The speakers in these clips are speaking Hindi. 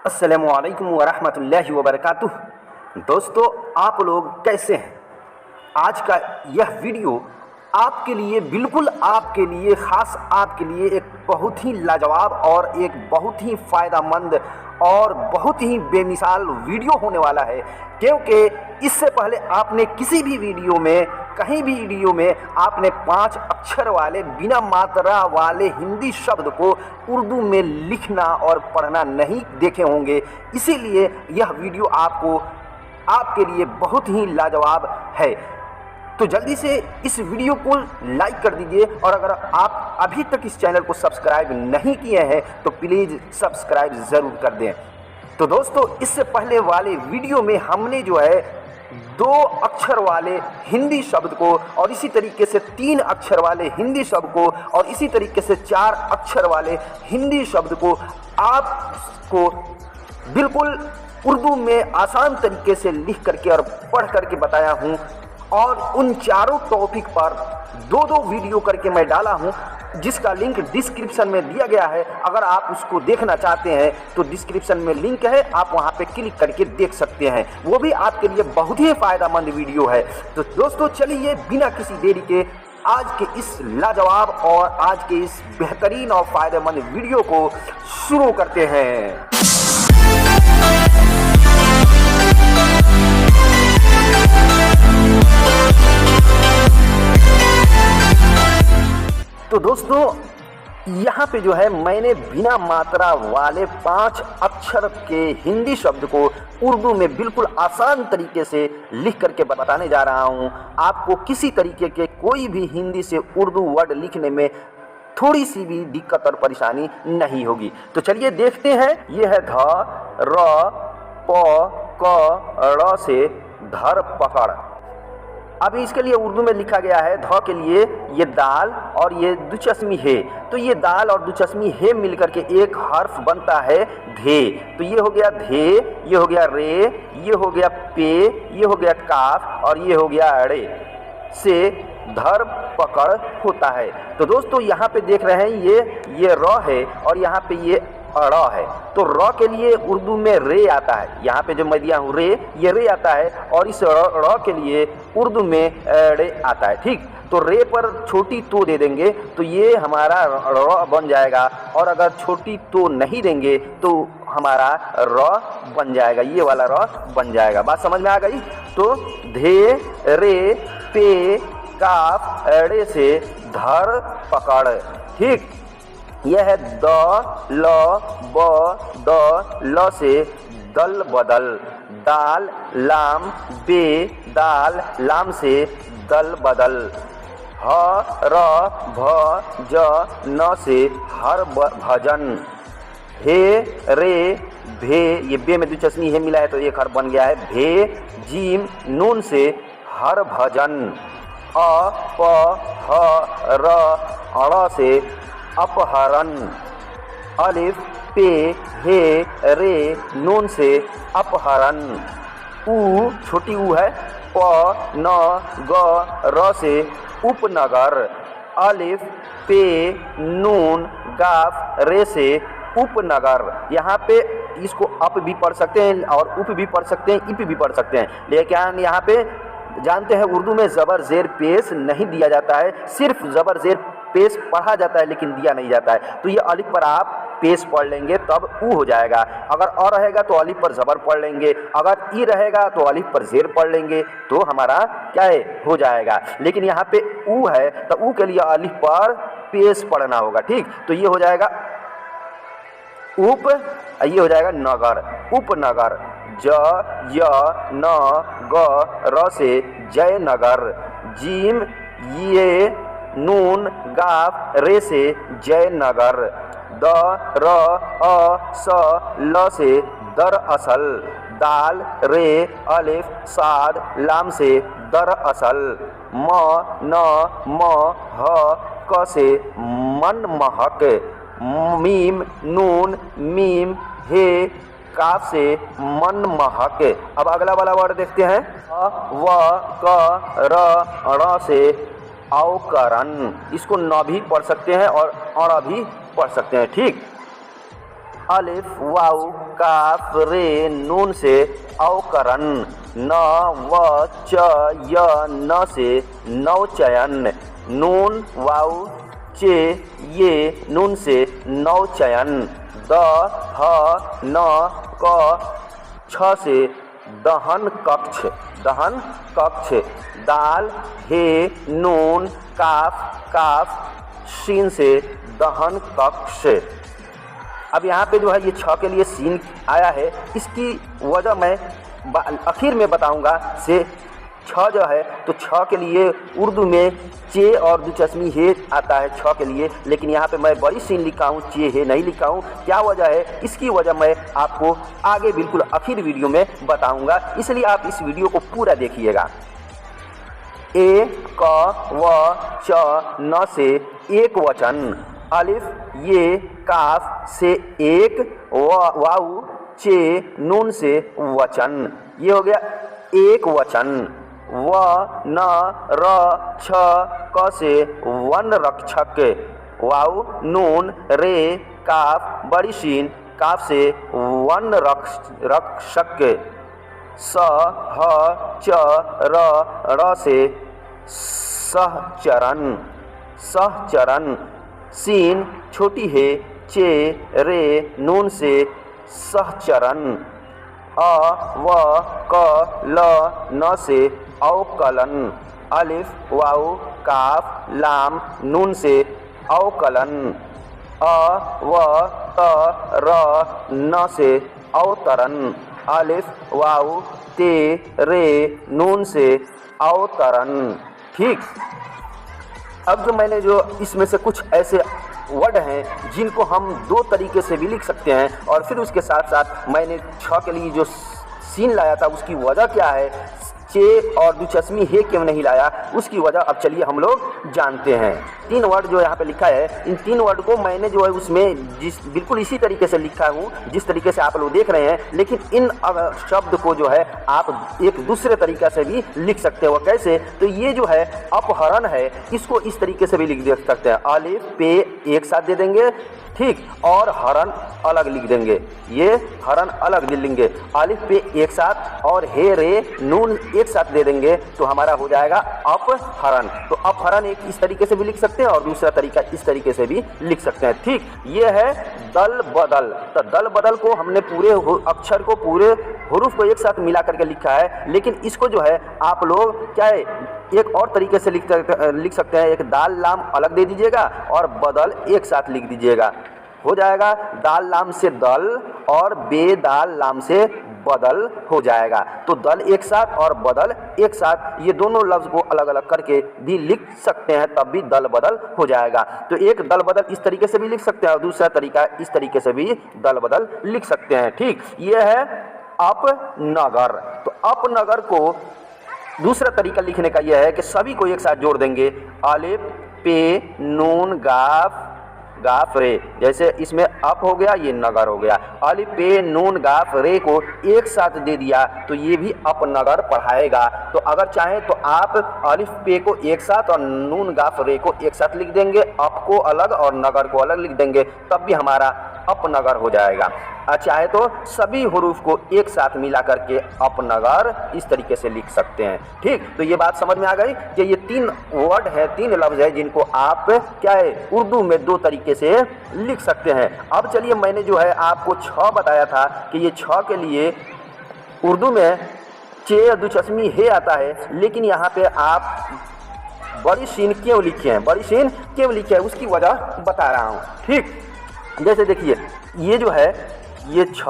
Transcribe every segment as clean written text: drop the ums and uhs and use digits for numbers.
अस्सलामुअलैकुम वरहमतुल्लाहि वबरकातुह। दोस्तों, आप लोग कैसे हैं? आज का यह वीडियो आपके लिए, बिल्कुल आपके लिए, ख़ास आपके लिए एक बहुत ही लाजवाब और एक बहुत ही फ़ायदेमंद और बहुत ही बेमिसाल वीडियो होने वाला है, क्योंकि इससे पहले आपने किसी भी वीडियो में, कहीं भी वीडियो में आपने 5 अक्षर वाले बिना मात्रा वाले हिंदी शब्द को उर्दू में लिखना और पढ़ना नहीं देखे होंगे। इसीलिए यह वीडियो आपके लिए बहुत ही लाजवाब है। तो जल्दी से इस वीडियो को लाइक कर दीजिए, और अगर आप अभी तक इस चैनल को सब्सक्राइब नहीं किए हैं तो प्लीज़ सब्सक्राइब ज़रूर कर दें। तो दोस्तों, इससे पहले वाले वीडियो में हमने जो है 2 अक्षर वाले हिंदी शब्द को, और इसी तरीके से 3 अक्षर वाले हिंदी शब्द को, और इसी तरीके से 4 अक्षर वाले हिंदी शब्द को आपको बिल्कुल उर्दू में आसान तरीके से लिख करके और पढ़ करके बताया हूँ। और उन चारों टॉपिक पर 2-2 वीडियो करके मैं डाला हूं, जिसका लिंक डिस्क्रिप्शन में दिया गया है। अगर आप उसको देखना चाहते हैं तो डिस्क्रिप्शन में लिंक है, आप वहां पे क्लिक करके देख सकते हैं। वो भी आपके लिए बहुत ही फ़ायदेमंद वीडियो है। तो दोस्तों, चलिए बिना किसी देरी के आज के इस लाजवाब और आज के इस बेहतरीन और फ़ायदेमंद वीडियो को शुरू करते हैं। तो दोस्तों, यहाँ पे जो है मैंने बिना मात्रा वाले 5 अक्षर के हिंदी शब्द को उर्दू में बिल्कुल आसान तरीके से लिख करके बताने जा रहा हूँ। आपको किसी तरीके के कोई भी हिंदी से उर्दू वर्ड लिखने में थोड़ी सी भी दिक्कत और परेशानी नहीं होगी। तो चलिए देखते हैं। ये है ध, र, प, क, ड़ से धर पकड़। अभी इसके लिए उर्दू में लिखा गया है। ध के लिए ये दाल और ये दुचस्मी है, तो ये दाल और दुचस्मी है मिलकर के एक हर्फ बनता है धे। तो ये हो गया धे, ये हो गया रे, ये हो गया पे, ये हो गया काफ, और ये हो गया अड़े से धर पकड़ होता है। तो दोस्तों, यहाँ पे देख रहे हैं ये र है और यहाँ पे ये अड़ है। तो र के लिए उर्दू में रे आता है। यहाँ पे जो मैं दिया हूँ रे, ये रे आता है, और इस र के लिए उर्दू में रे आता है। ठीक, तो रे पर छोटी तो दे देंगे तो ये हमारा र बन जाएगा, और अगर छोटी तो नहीं देंगे तो हमारा र बन जाएगा, ये वाला र बन जाएगा। बात समझ में आ गई? तो धे, रे, पे, काफ, अड़े से धर पकड़। ठीक, यह है द, ल, ब, द, ल से दल बदल। दाल, लाम, बे, दाल, लाम से दल बदल। ह, र, भ, ज, न से हर भजन। हे, रे, भे, ये बे में दुचस्मी है मिला है तो एक हर बन गया है। भे, जीम, नून से हर भजन। अ, प, ह, र, अड़ से अपहरण। अलिफ, पे, हे, रे, नून से अपहरण। ऊ, छोटी ऊ है। प, न, ग, र से उपनगर। अलिफ, पे, नून, गाफ, रे से उपनगर। यहाँ पे इसको अप भी पढ़ सकते हैं और उप भी पढ़ सकते हैं, इप भी पढ़ सकते हैं, लेकिन यहाँ पे जानते हैं उर्दू में ज़बर ज़ेर पेश नहीं दिया जाता है, सिर्फ ज़बर ज़ेर पेश पढ़ा जाता है लेकिन दिया नहीं जाता है। तो ये अलिफ पर आप पेश पढ़ लेंगे तब ऊ हो जाएगा। अगर अ रहेगा तो अलिफ पर ज़बर पढ़ लेंगे, अगर ई रहेगा तो अलिफ पर ज़ेर पढ़ लेंगे, तो हमारा क्या है, हो जाएगा। लेकिन यहाँ पे ऊ है तो ऊ के लिए अलिफ पर पेश पढ़ना होगा। ठीक, तो ये हो जाएगा उप, ये हो जाएगा नगर, उपनगर। ज, य, न, ग, र से जयनगर। जीम, ये, नून, गाफ, रे से जयनगर। द, र, अ, स, ल से दरअसल। दाल, रे, अलिफ, साद, लाम से दरअसल। म, न, म, ह, क से मनमहक। मीम, नून, मीम, हे, काफ से मनमहक। अब अगला वाला वर्ड देखते हैं। अ, व, क, र, ण से अवकरण। इसको न भी पढ़ सकते हैं और अड़ भी पढ़ सकते हैं। ठीक, अलिफ वाव काफ रे नून से अवकरण, न व च य न से नवचयन, नून वाव चे ये नून से नवचयन, द ह न क छ से दहन कक्ष, दहन कक्ष, दाल हे नून काफ काफ शीन से दहन कक्ष। अब यहाँ पे जो है ये छ के लिए सीन आया है, इसकी वजह मैं आखिर में बताऊंगा। से छ जो है तो छ के लिए उर्दू में चे और दुचस्मी हे आता है छ के लिए, लेकिन यहाँ पे मैं बड़ी सीन लिखा हूँ, चे हे नहीं लिखा हूँ। क्या वजह है, इसकी वजह मैं आपको आगे बिल्कुल आखिर वीडियो में बताऊंगा, इसलिए आप इस वीडियो को पूरा देखिएगा। ए क व च न से एक वचन, अलिफ ये काफ से एक, वाऊ चे नून से वचन, ये हो गया एक वचन। व न र छ क से वन रक्षक, वाऊ नून रे काफ बड़ी शीन काफ से वन रक्षक, स ह च र से सहचरण, सहचरण, सीन छोटी है चे रे नून से सहचरण, अ व क ल न से अवकलन, अलिफ वाव काफ लाम नून से अवकलन, अ व त र न से अवतरण, अलिफ वाव ते रे नून से अवतरण। ठीक, अब जो मैंने जो इसमें से कुछ ऐसे वर्ड हैं जिनको हम दो तरीके से भी लिख सकते हैं, और फिर उसके साथ साथ मैंने छ के लिए जो सीन लाया था उसकी वजह क्या है, चे और दुचस्मी हे क्यों नहीं लाया, उसकी वजह अब चलिए हम लोग जानते हैं। तीन वर्ड जो यहाँ पे लिखा है, इन तीन वर्ड को मैंने जो है उसमें बिल्कुल इसी तरीके से लिखा हूँ जिस तरीके से आप लोग देख रहे हैं, लेकिन इन शब्द को जो है आप एक दूसरे तरीके से भी लिख सकते हो। कैसे, तो ये जो है अपहरण है, इसको इस तरीके से भी लिख सकते हैं, अलिफ पे एक साथ दे देंगे, ठीक, और हरण अलग लिख देंगे, ये हरण अलग लिख लेंगे, अलिफ पे एक साथ और हे रे नून एक साथ दे देंगे तो हमारा हो जाएगा अपहरण। तो अपहरण एक इस तरीके से भी लिख सकते हैं और दूसरा तरीका इस तरीके से भी लिख सकते हैं। ठीक, ये है दल बदल। तो दल बदल को हमने पूरे अक्षर को, पूरे हुरूफ को एक साथ मिला करके लिखा है, लेकिन इसको जो है आप लोग क्या है एक और तरीके से लिख सकते हैं, एक दाल लाम अलग दे दीजिएगा और बदल एक साथ लिख दीजिएगा, हो जाएगा दाल लाम से दल और बेदाल लाम से बदल हो जाएगा। तो दल एक साथ और बदल एक साथ, ये दोनों लफ्ज़ को अलग अलग करके भी लिख सकते हैं, तब भी दल बदल हो जाएगा। तो एक दल बदल इस तरीके से भी लिख सकते हैं और दूसरा तरीका इस तरीके से भी दल बदल लिख सकते हैं। ठीक, ये है अपनगर। तो अपनगर को दूसरा तरीका लिखने का यह है कि सभी को एक साथ जोड़ देंगे, अलिफ पे नून गाफ गाफ रे, जैसे इसमें अप हो गया, ये नगर हो गया, अलिफ पे नून गाफ रे को एक साथ दे दिया तो ये भी अपनगर पढ़ाएगा। तो अगर चाहें तो आप अलिफ पे को एक साथ और नून गाफ रे को एक साथ लिख देंगे, अप को अलग और नगर को अलग लिख देंगे, तब भी हमारा अपनगर हो जाएगा। चाहे तो सभी हुरूफ को एक साथ मिला करके अपनगर इस तरीके से लिख सकते हैं। ठीक, तो ये बात समझ में आ गई कि ये तीन वर्ड है, तीन लफ्ज़ है जिनको आप क्या है उर्दू में दो तरीके से लिख सकते हैं। अब चलिए, मैंने जो है आपको छ बताया था कि ये छ के लिए उर्दू में चे दुचस्मी हे आता है, लेकिन यहाँ पे आप बड़ी शीन क्यों लिखे हैं, बड़ी शीन क्यों लिखे हैं उसकी वजह बता रहा हूँ। ठीक, जैसे देखिए ये जो है ये छ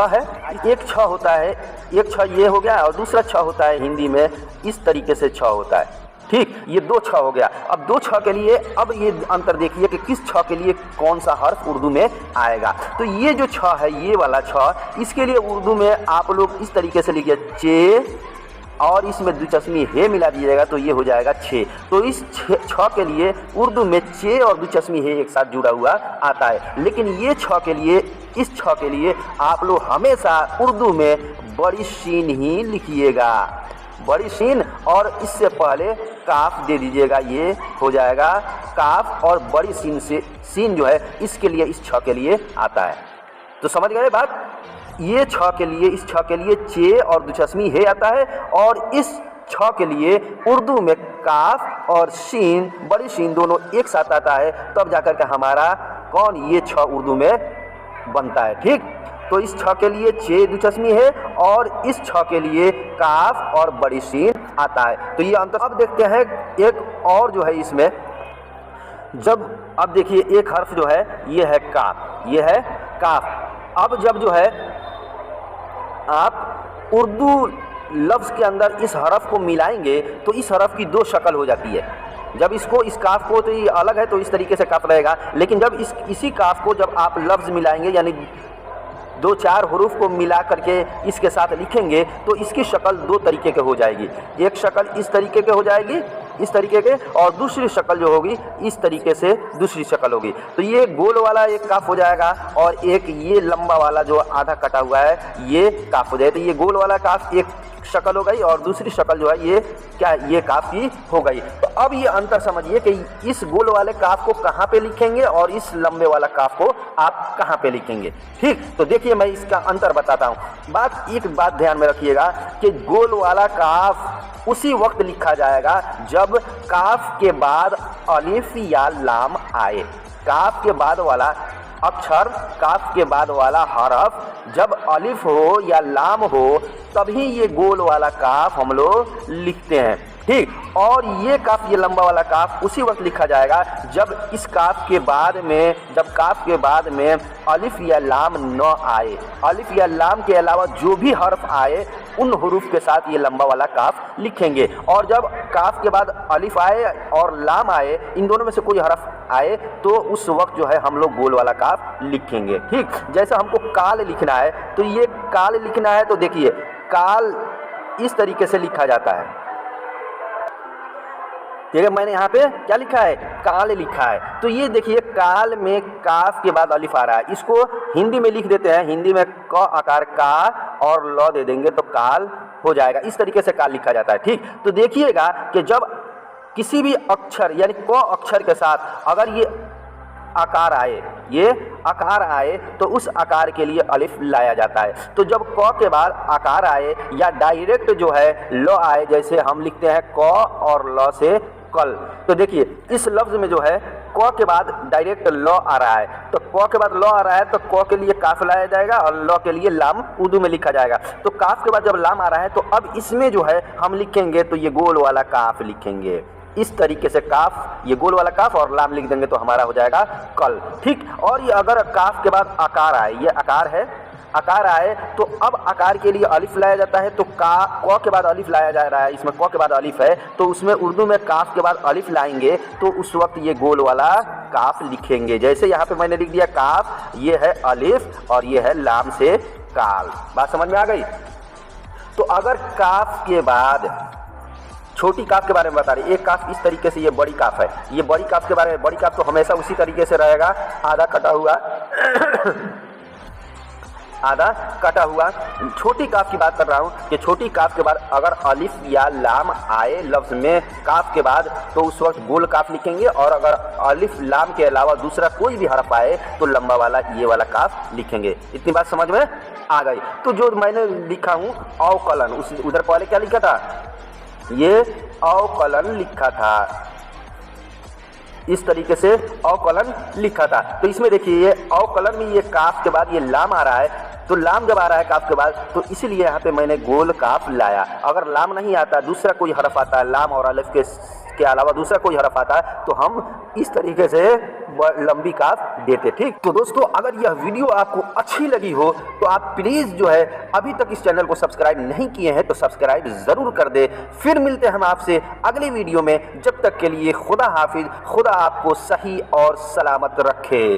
है, एक छ होता है, एक छ ये हो गया और दूसरा छ होता है हिंदी में इस तरीके से छ होता है। ठीक, ये दो छ हो गया। अब दो छ के लिए अब ये अंतर देखिए कि किस छ के लिए कौन सा हर्फ उर्दू में आएगा। तो ये जो छ है, ये वाला छ, इसके लिए उर्दू में आप लोग इस तरीके से लिखिए चे और इसमें दुचस्मी हे मिला दीजिएगा तो ये हो जाएगा छे। तो इस छ के लिए उर्दू में चे और दुचस्मी हे एक साथ जुड़ा हुआ आता है, लेकिन ये छ के लिए, इस छ के लिए आप लोग हमेशा उर्दू में बड़ी शीन ही लिखिएगा, बड़ी शीन, और इससे पहले काफ दे दीजिएगा, ये हो जाएगा काफ और बड़ी शीन से, शीन जो है इसके लिए, इस छ के लिए आता है। तो समझ गए बात। ये छ के लिए, इस छ के लिए चे और दुचस्मी हे आता है, और इस छ के लिए उर्दू में काफ और शीन, बड़ी शीन दोनों एक साथ आता है, तब जाकर के हमारा कौन ये छ उर्दू में बनता है। ठीक, तो इस छ के लिए चे दुचस्मी है और इस छ के लिए काफ और बड़ी शीन आता है। तो ये अंतर। अब देखते हैं एक और जो है इसमें, जब अब देखिए एक हर्फ जो है ये है काफ, ये है काफ। अब जब जो है आप उर्दू लफ्ज़ के अंदर इस हरफ को मिलाएंगे तो इस हरफ की दो शक्ल हो जाती है। जब इसको, इस काफ को, तो ये अलग है तो इस तरीके से काफ रहेगा, लेकिन जब इसी काफ को जब आप लफ्ज़ मिलाएंगे, यानी दो चार हुरूफ को मिला करके इसके साथ लिखेंगे तो इसकी शक्ल दो तरीके के हो जाएगी। एक शक्ल इस तरीके के हो जाएगी, इस तरीके के, और दूसरी शक्ल जो होगी इस तरीके से दूसरी शक्ल होगी। तो ये गोल वाला एक काफ हो जाएगा और एक ये लंबा वाला जो आधा कटा हुआ है ये काफ हो जाएगा। तो ये गोल वाला काफ एक शक्ल हो गई और दूसरी शक्ल जो है ये क्या, ये काफ की हो गई। तो अब ये अंतर समझिए कि इस गोल वाले काफ को कहाँ पे लिखेंगे और इस लंबे वाला काफ को आप कहाँ पे लिखेंगे। ठीक, तो देखिए मैं इसका अंतर बताता हूँ। एक बात ध्यान में रखिएगा कि गोल वाला काफ उसी वक्त लिखा जाएगा जब काफ के बाद अलिफ या लाम आए। काफ के बाद वाला अक्षर, काफ के बाद वाला हरफ जब अलिफ हो या लाम हो तभी ये गोल वाला काफ हम लोग लिखते हैं। ठीक, और ये काफ, ये लंबा वाला काफ उसी वक्त लिखा जाएगा जब इस काफ के बाद में, जब काफ के बाद में अलिफ या लाम न आए। अलिफ या लाम के अलावा जो भी हर्फ आए उन हुरूफ के साथ ये लंबा वाला काफ लिखेंगे। और जब काफ के बाद अलिफ आए और लाम आए, इन दोनों में से कोई हर्फ आए तो उस वक्त जो है हम लोग गोल वाला काफ लिखेंगे। ठीक, जैसे हमको काल लिखना है तो ये काल लिखना है, तो देखिए काल इस तरीके से लिखा जाता है। ठीक है, मैंने यहाँ पे क्या लिखा है, काल लिखा है। तो ये देखिए काल में काफ के बाद अलिफ आ रहा है, इसको हिंदी में लिख देते हैं। हिंदी में क आकार का और ल दे देंगे तो काल हो जाएगा। इस तरीके से काल लिखा जाता है। ठीक, तो देखिएगा कि जब किसी भी अक्षर यानी क अक्षर के साथ अगर ये आकार आए, ये आकार आए तो उस आकार के लिए अलिफ लाया जाता है। तो जब क के बाद आकार आए या डायरेक्ट जो है ल आए, जैसे हम लिखते हैं क और ल से कल, तो देखिए इस लफ्ज़ में जो है क के बाद डायरेक्ट ल आ रहा है, तो क के बाद ल आ रहा है तो क के लिए काफ लाया जाएगा और ल के लिए लाम उर्दू में लिखा जाएगा। तो काफ के बाद जब लाम आ रहा है तो अब इसमें जो है हम लिखेंगे तो ये गोल वाला काफ लिखेंगे। इस तरीके से काफ, ये गोल वाला काफ और लाम लिख देंगे तो हमारा हो जाएगा कल। ठीक, और ये अगर काफ के बाद आकार आए, ये आकार है, आकार आए तो अब आकार के लिए अलिफ लाया जाता है। तो क के बाद अलिफ लाया जा रहा है, इसमें क के बाद अलिफ है तो उसमें उर्दू में काफ के बाद अलिफ लाएंगे तो उस वक्त ये गोल वाला काफ लिखेंगे। जैसे यहाँ पे मैंने लिख दिया काफ, ये है अलिफ और ये है लाम से काल। बात समझ में आ गई। तो अगर काफ के बाद, छोटी काफ के बारे में बता रही, एक काफ इस तरीके से, ये बड़ी काफ है, ये बड़ी काफ के बारे में, बड़ी काफ तो हमेशा उसी तरीके से रहेगा, आधा कटा हुआ आधा कटा हुआ। छोटी काफ की बात कर रहा हूँ कि छोटी काफ के बाद अगर अलिफ या लाम आए लफ्ज़ में काफ के बाद तो उस वक्त गोल काफ लिखेंगे, और अगर अलिफ लाम के अलावा दूसरा कोई भी हरफ आए तो लंबा वाला ये वाला काफ लिखेंगे। इतनी बात समझ में आ गई। तो जो मैंने लिखा हूँ अवकलन, उस उधर पहले क्या लिखा था, ये अवकलन लिखा था, इस तरीके से अवकलन लिखा था। तो इसमें देखिए ये अवकलन में ये काफ के बाद ये लाम आ रहा है, तो लाम जब आ रहा है काफ के बाद तो इसीलिए यहाँ पे मैंने गोल काफ लाया। अगर लाम नहीं आता, दूसरा कोई हरफ आता है, लाम और अलिफ के अलावा दूसरा कोई हरफ आता है तो हम इस तरीके से लंबी काफ देते। ठीक, तो दोस्तों अगर यह वीडियो आपको अच्छी लगी हो तो आप प्लीज़ जो है अभी तक इस चैनल को सब्सक्राइब नहीं किए हैं तो सब्सक्राइब ज़रूर कर दे। फिर मिलते हैं हम आपसे अगली वीडियो में। जब तक के लिए खुदा हाफिज, खुदा आपको सही और सलामत रखे।